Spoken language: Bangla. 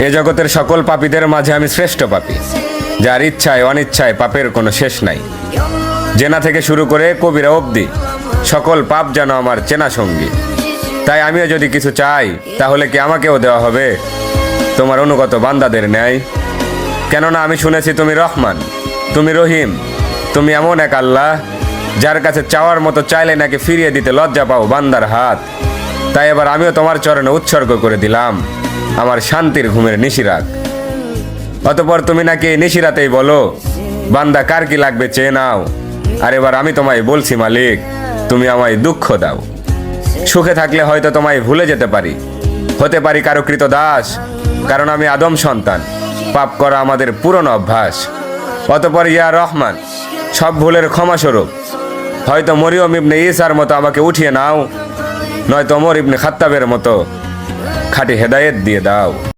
এ জগতের সকল পাপীদের মাঝে আমি শ্রেষ্ঠ পাপী, যার ইচ্ছায় অনিচ্ছায় পাপের কোনো শেষ নাই। জেনা থেকে শুরু করে কবিরা অবধি সকল পাপ যেন আমার চেনা সঙ্গী। তাই আমিও যদি কিছু চাই, তাহলে কি আমাকেও দেওয়া হবে তোমার অনুগত বান্দাদের ন্যায়? কেননা আমি শুনেছি তুমি রহমান, তুমি রহিম, তুমি এমন এক আল্লাহ যার কাছে চাওয়ার মতো চাইলে নাকি ফিরিয়ে দিতে লজ্জা পাও বান্দার হাত। তাই এবার আমিও তোমার চরণে উৎসর্গ করে দিলাম আমার শান্তির ঘুমের নিশিরাত। অতঃপর তুমি নাকি এই নিশিরাতেই বলো, বান্দা কার কি লাগবে চেয়ে নাও। আর এবার আমি তোমায় বলছি, মালিক তুমি আমায় দুঃখ দাও। সুখে থাকলে হয়তো তোমায় ভুলে যেতে পারি, হতে পারি কারো কৃত দাস, কারণ আমি আদম সন্তান, পাপ করা আমাদের পুরনো অভ্যাস। অতঃপর ইয়া রহমান, সব ভুলের ক্ষমাস্বরূপ হয়তো মরিয়ম ইবনে ঈসার মতো আমাকে উঠিয়ে নাও, নয়তো ওমর ইবনে খাত্তাবের মতো খাঁটি হেদায়েত দিয়ে দাও।